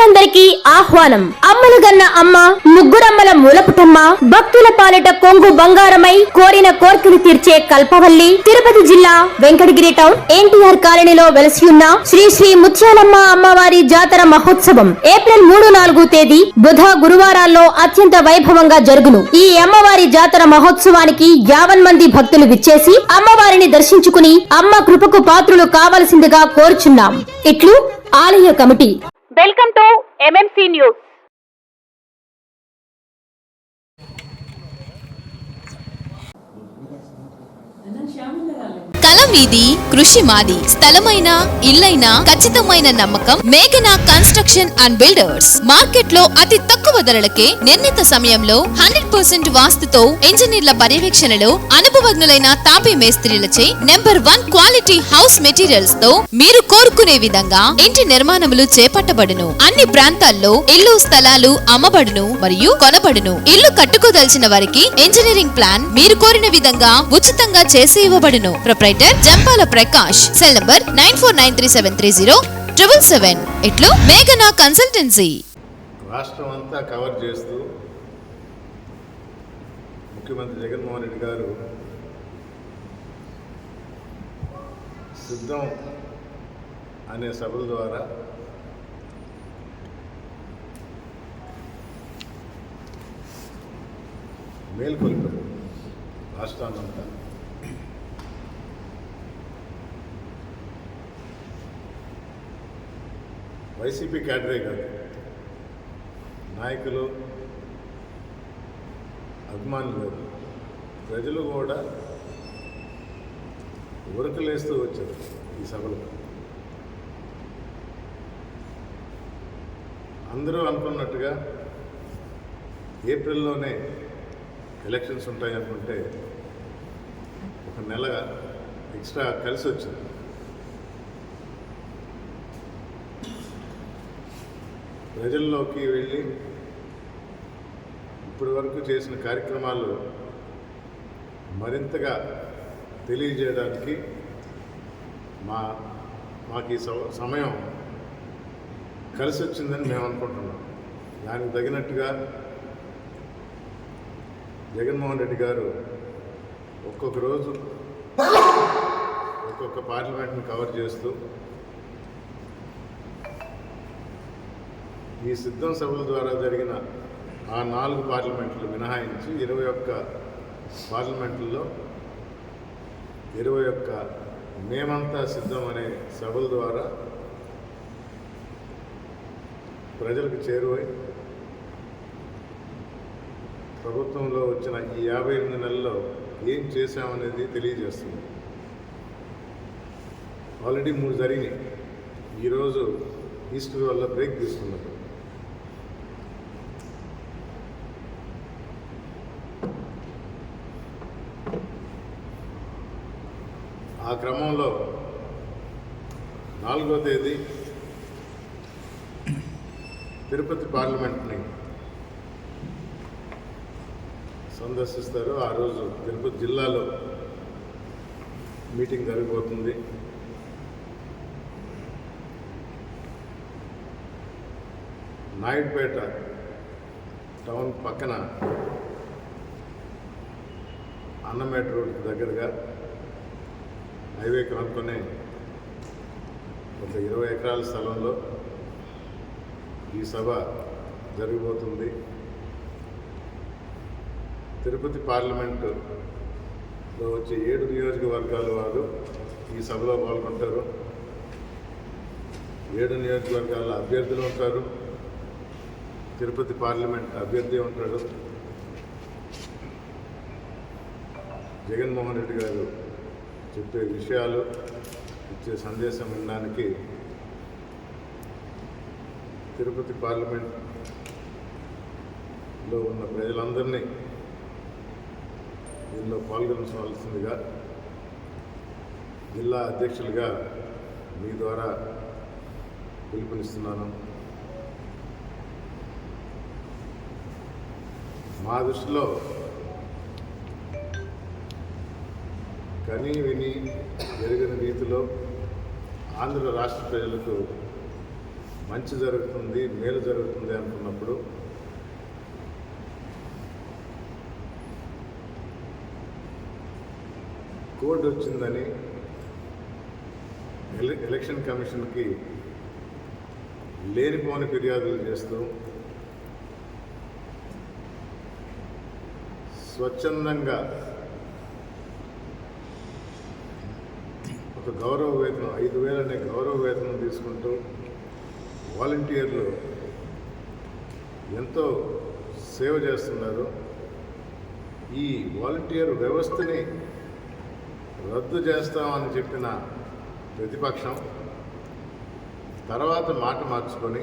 భక్తులందరికీ ఆహ్వానం. అమ్మలుగన్న అమ్మ, ముగ్గురమ్మల మూలపుటమ్మ, భక్తుల పాలిట కొంగు బంగారమై కోరిన కోర్కెలు తీర్చే కల్పవల్లి, తిరుపతి జిల్లా వెంకటగిరి టౌన్ ఎన్టీఆర్ కాలనీలో వెలసి ఉన్న శ్రీ శ్రీ ముత్యాలమ్మ అమ్మవారి జాతర మహోత్సవం ఏప్రిల్ 3-4 తేదీ బుధ గురువారాల్లో అత్యంత వైభవంగా జరుగును. ఈ అమ్మవారి జాతర మహోత్సవానికి 50 మంది భక్తులు విచ్చేసి అమ్మవారిని దర్శించుకుని అమ్మ కృపకు పాత్రులు కావలసిందిగా కోరుచున్నాం. ఇట్లు ఆలయ committee. Welcome to MMC news. కల మీది, కృషి మాది. స్థలమైన, ఇల్లైనా ఖచ్చితమైన నమ్మకం మేఘనా కన్స్ట్రక్షన్ అండ్ బిల్డర్స్. మార్కెట్ లో అతి తక్కువ ధరలకే నిర్ణీత సమయంలో 100% వాస్తుతో ఇంజనీర్ల పర్యవేక్షణలో అనుభవజ్ఞులైన తాపీ మేస్త్రీలచే నెంబర్ 1 క్వాలిటీ హౌస్ మెటీరియల్స్ తో మీరు కోరుకునే విధంగా ఇంటి నిర్మాణములు చేపట్టబడును. అన్ని ప్రాంతాల్లో ఇల్లు స్థలాలు అమ్మబడును మరియు కొనబడును. ఇల్లు కట్టుకోదలిచిన వారికి ఇంజనీరింగ్ ప్లాన్ మీరు కోరిన విధంగా ఉచితంగా చేసి ఇవ్వబడును. Proprietor Jampala Prakash. Cell number 9493307777. ఇట్లు మేఘనా కన్సల్టెన్సీ. రాష్ట్రం అంతా కవర్ చేస్తూ ముఖ్యమంత్రి జగన్మోహన్ రెడ్డి గారు సిద్ధం అనే సభల ద్వారా మేల్కొల్పారు రాష్ట్రాన్నంతా. వైసీపీ క్యాడరే కాదు, నాయకులు, అభిమానులు, ప్రజలు కూడా ఉరకలేస్తూ వచ్చారు ఈ సభలో. అందరూ అనుకున్నట్టుగా ఏప్రిల్లోనే ఎలక్షన్స్ ఉంటాయి అనుకుంటే ఒక నెల ఎక్స్ట్రా కలిసి వచ్చింది. ప్రజల్లోకి వెళ్ళి ఇప్పటి వరకు చేసిన కార్యక్రమాలు మరింతగా తెలియజేయడానికి మాకు ఈ సమయం కలిసి వచ్చిందని మేము అనుకుంటున్నాం. దానికి తగినట్టుగా జగన్మోహన్ రెడ్డి గారు ఒక్కొక్క రోజు ఒక్కొక్క పార్లమెంట్ని కవర్ చేస్తూ ఈ సిద్ధం సభల ద్వారా జరిగిన ఆ 4 పార్లమెంట్లు మినహాయించి 21 పార్లమెంట్లలో 21 మేమంతా సిద్ధం అనే సభల ద్వారా ప్రజలకు చేరువై ప్రభుత్వంలో వచ్చిన ఈ 58 నెలల్లో ఏం చేశామనేది తెలియజేస్తుంది. ఆల్రెడీ 3 జరిగినాయి. ఈరోజు ఈస్టర్ వల్ల బ్రేక్ తీసుకున్నారు. ఆ క్రమంలో 4వ తేదీ తిరుపతి పార్లమెంట్ని సందర్శిస్తారు. ఆ రోజు తిరుపతి జిల్లాలో మీటింగ్ జరిగిపోతుంది. నాయుడుపేట టౌన్ పక్కన అన్నమేట రోడ్ దగ్గరగా హైవే కానుకొని ఒక 20 ఎకరాల స్థలంలో ఈ సభ జరిగిపోతుంది. తిరుపతి పార్లమెంటులో వచ్చే 7 నియోజకవర్గాల వారు ఈ సభలో పాల్గొంటారు. 7 నియోజకవర్గాల అభ్యర్థులు ఉంటారు. తిరుపతి పార్లమెంట్ అభ్యర్థి ఉంటాడు. జగన్మోహన్ రెడ్డి గారు చెప్పే విషయాలు, ఇచ్చే సందేశం వినడానికి తిరుపతి పార్లమెంట్లో ఉన్న ప్రజలందరినీ దీనిలో పాల్గొనవలసిందిగా జిల్లా అధ్యక్షులుగా మీ ద్వారా పిలుపునిస్తున్నాను. మా దృష్టిలో కని విని జరిగిన రీతిలో ఆంధ్ర రాష్ట్ర ప్రజలకు మంచి జరుగుతుంది, మేలు జరుగుతుంది అనుకున్నప్పుడు కోడ్ వచ్చిందని ఎలక్షన్ కమిషన్కి లేనిపోని ఫిర్యాదులు చేస్తూ స్వచ్ఛందంగా ఒక గౌరవ వేతనం 5,000 అనే గౌరవ వేతనం తీసుకుంటూ వాలంటీర్లు ఎంతో సేవ చేస్తున్నారు. ఈ వాలంటీర్ వ్యవస్థని రద్దు చేస్తామని చెప్పిన ప్రతిపక్షం తర్వాత మాట మార్చుకొని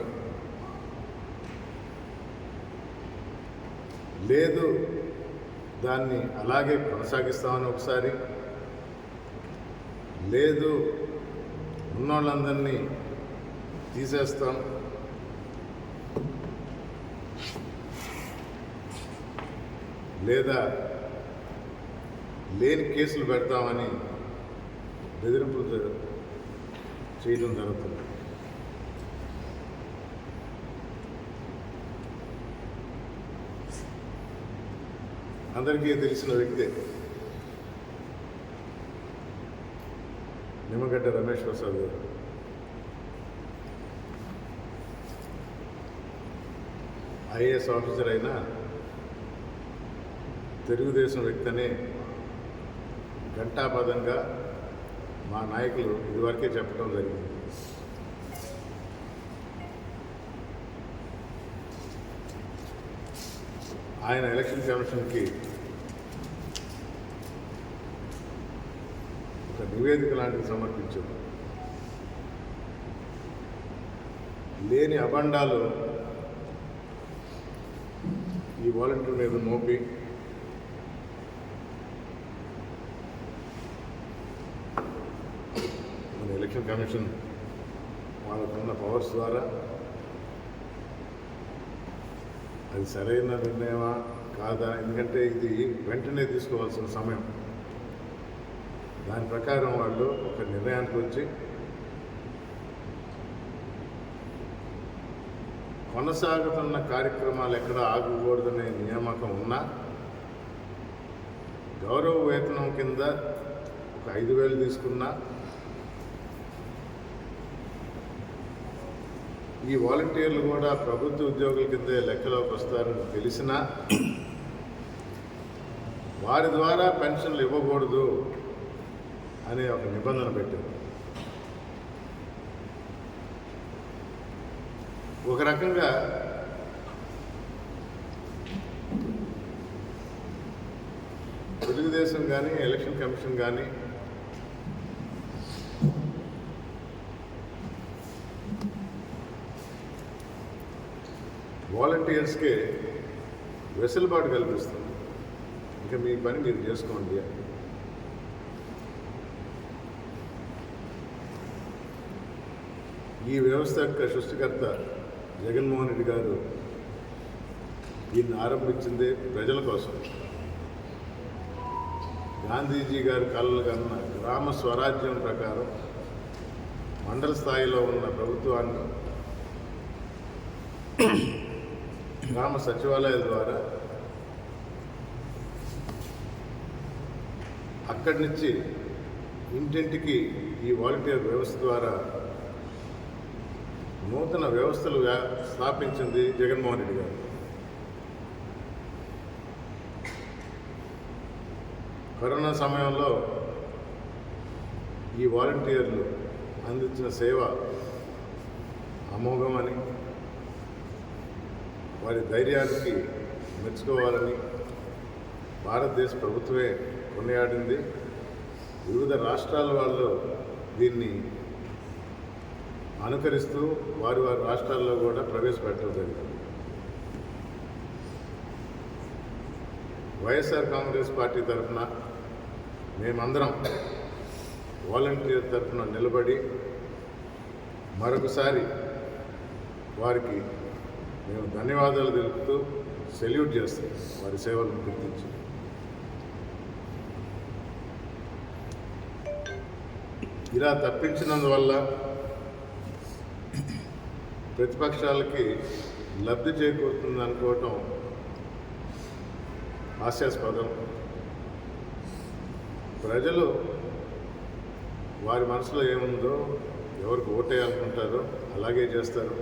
లేదు దాన్ని అలాగే కొనసాగిస్తామని ఒకసారి, లేదు ఉన్నోళ్ళందరినీ తీసేస్తాం, లేదా లేని కేసులు పెడతామని బెదిరింపులు చేయడం జరుగుతుంది. అందరికీ తెలిసిన వ్యక్తే నిమ్మగడ్డ రమేష్ ప్రసాద్ గారు. ఐఏఎస్ ఆఫీసర్ అయిన తెలుగుదేశం వ్యక్తి అనే ఘంటాపదంగా మా నాయకులు ఇదివరకే చెప్పడం జరిగింది. ఆయన ఎలక్షన్ కమిషన్కి ఒక నివేదిక లాంటిది సమర్పించారు. లేని అబండాలు ఈ వాలంటీర్ మీద మోపి మన ఎలక్షన్ కమిషన్ వాళ్ళకున్న పవర్స్ ద్వారా అది సరైన నిర్ణయమా కాదా, ఎందుకంటే ఇది వెంటనే తీసుకోవాల్సిన సమయం. దాని ప్రకారం వాళ్ళు ఒక నిర్ణయానికి వచ్చి కొనసాగుతున్న కార్యక్రమాలు ఎక్కడ ఆగకూడదనే నియామకం ఉన్నా గౌరవ వేతనం కింద ఒక 5,000 తీసుకున్నా ఈ వాలంటీర్లు కూడా ప్రభుత్వ ఉద్యోగుల కిందే లెక్కలోకి వస్తారని తెలిసినా వారి ద్వారా పెన్షన్లు ఇవ్వకూడదు అనే ఒక నిబంధన పెట్టారు. ఒక రకంగా తెలుగుదేశం కానీ ఎలక్షన్ కమిషన్ కానీ వాలంటీర్స్కే వెసులుబాటు కల్పిస్తుంది. ఇంకా మీ పని మీరు చేసుకోండి. ఈ వ్యవస్థ యొక్క సృష్టికర్త జగన్మోహన్ రెడ్డి గారు దీన్ని ఆరంభించిందే ప్రజల కోసం. గాంధీజీ గారు కలలు కన్న గ్రామ స్వరాజ్యం ప్రకారం మండల స్థాయిలో ఉన్న ప్రభుత్వాన్ని గ్రామ సచివాలయాల ద్వారా అక్కడి నుంచి ఇంటింటికి ఈ వాలంటీర్ వ్యవస్థ ద్వారా నూతన వ్యవస్థలు స్థాపించింది జగన్మోహన్ రెడ్డి గారు. కరోనా సమయంలో ఈ వాలంటీర్లు అందించిన సేవ అమోఘమని, వారి ధైర్యానికి మెచ్చుకోవాలని భారతదేశ ప్రభుత్వమే కొనియాడింది. వివిధ రాష్ట్రాల వాళ్ళు దీన్ని అనుకరిస్తూ వారి రాష్ట్రాల్లో కూడా ప్రవేశపెట్టడం జరిగింది. వైఎస్ఆర్ కాంగ్రెస్ పార్టీ తరఫున మేమందరం వాలంటీర్ తరఫున నిలబడి మరొకసారి వారికి మేము ధన్యవాదాలు తెలుపుతూ సెల్యూట్ చేస్తాం వారి సేవలను గుర్తించి. ఇలా తప్పించినందువల్ల ప్రతిపక్షాలకి లబ్ధి చేకూరుతుంది అనుకోవటం హాస్యాస్పదం. ప్రజలు వారి మనసులో ఏముందో, ఎవరికి ఓటేయాలనుకుంటారో అలాగే చేస్తారు.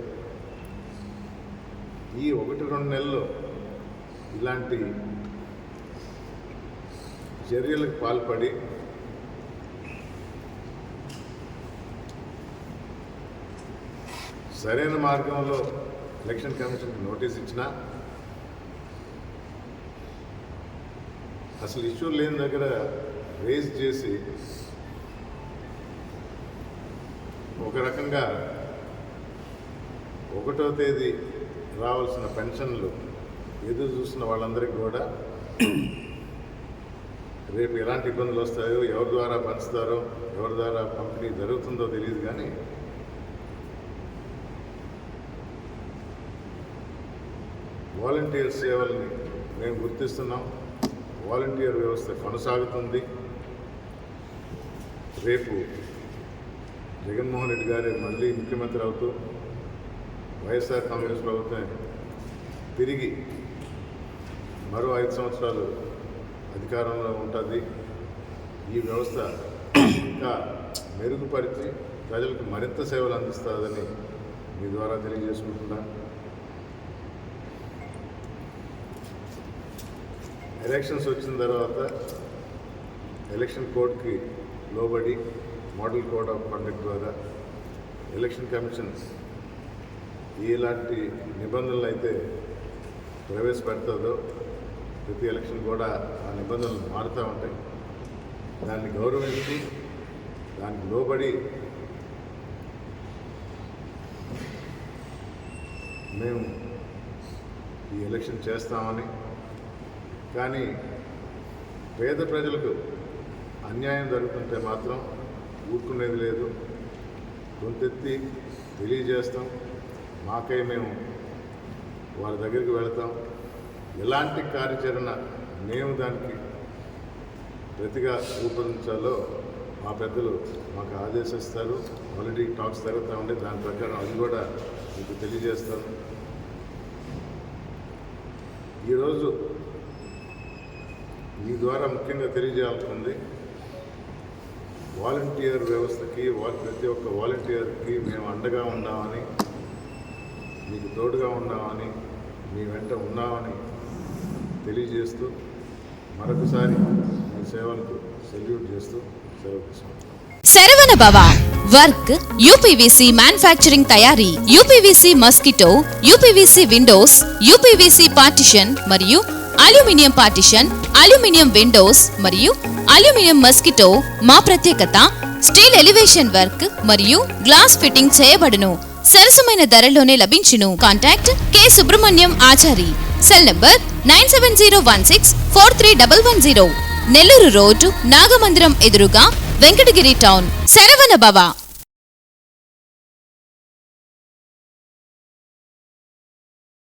ఈ 1-2 నెలల్లో ఇలాంటి చర్యలకు పాల్పడి సరైన మార్గంలో ఎలక్షన్ కమిషన్కి నోటీస్ ఇచ్చినా, అసలు ఇష్యూ లేని దగ్గర రేజ్ చేసి ఒక రకంగా 1వ తేదీ రావాల్సిన పెన్షన్లు ఎదురు చూస్తున్న వాళ్ళందరికీ కూడా రేపు ఎలాంటి ఇబ్బందులు వస్తాయో, ఎవరి ద్వారా పంచుతారో, ఎవరి ద్వారా పంపిణీ జరుగుతుందో తెలియదు. కానీ వాలంటీర్ సేవల్ని మేము గుర్తిస్తున్నాం. వాలంటీర్ వ్యవస్థ కొనసాగుతుంది. రేపు జగన్మోహన్ రెడ్డి గారే మళ్ళీ ముఖ్యమంత్రి అవుతూ వైఎస్ఆర్ కాంగ్రెస్ ప్రభుత్వం తిరిగి మరో 5 సంవత్సరాలు అధికారంలో ఉంటుంది. ఈ వ్యవస్థ ఇంకా మెరుగుపరిచి ప్రజలకు మరింత సేవలు అందిస్తుందని మీ ద్వారా తెలియజేసుకుంటున్నాను. ఎలక్షన్స్ వచ్చిన తర్వాత ఎలక్షన్ కోడ్కి లోబడి మోడల్ కోడ్ ఆఫ్ కండక్ట్ ద్వారా ఎలక్షన్ కమిషన్ ఎలాంటి నిబంధనలు అయితే ప్రవేశపెడుతుందో ప్రతి ఎలక్షన్ కూడా ఆ నిబంధనలు మారుతూ ఉంటాయి. దాన్ని గౌరవించి దానికి లోబడి మేము ఈ ఎలక్షన్ చేస్తామని, కానీ పేద ప్రజలకు అన్యాయం జరుగుతుంటే మాత్రం ఊరుకునేది లేదు. గొంతెత్తి తెలియజేస్తాం. మాకై మేము వారి దగ్గరికి వెళతాం. ఎలాంటి కార్యాచరణ మేము దానికి ప్రతిగా రూపొందించాలో మా పెద్దలు మాకు ఆదేశిస్తారు. ఆల్రెడీ టాక్స్ జరుగుతూ ఉండే దాని ప్రకారం అది కూడా మీకు తెలియజేస్తాను. ఈరోజు మీ ద్వారా ముఖ్యంగా తెలియజేయాల్సింది, వాలంటీర్ వ్యవస్థకి ప్రతి ఒక్క వాలంటీర్కి మేము అండగా ఉన్నామని, మీకు తోడుగా ఉన్నామని, మీ వెంట ఉన్నామని తెలియజేస్తూ మరొకసారి మీ సేవలకు సెల్యూట్ చేస్తూ సెలవు తీసుకుంటాం. శరవణ భవ వర్క్ యూపీవీసీ మ్యానుఫ్యాక్చరింగ్ తయారీ, UPVC mosquito, UPVC Windows, UPVC partition మరియు అల్యూమినియం పార్టిషన్, అల్యూమినియం విండోస్ మరియు అల్యూమినియం మస్కిటో. మా ప్రత్యేకత స్టీల్ ఎలివేషన్ వర్క్ మరియు గ్లాస్ ఫిట్టింగ్ చేయబడును. సరసమైన ధరలోనే లభించును. Contact K Subrahmanyam Achari. Cell number 9706431110. Nellore road Nagamandiram ఎదురుగా వెంకటగిరి టౌన్. శరవణ భవ.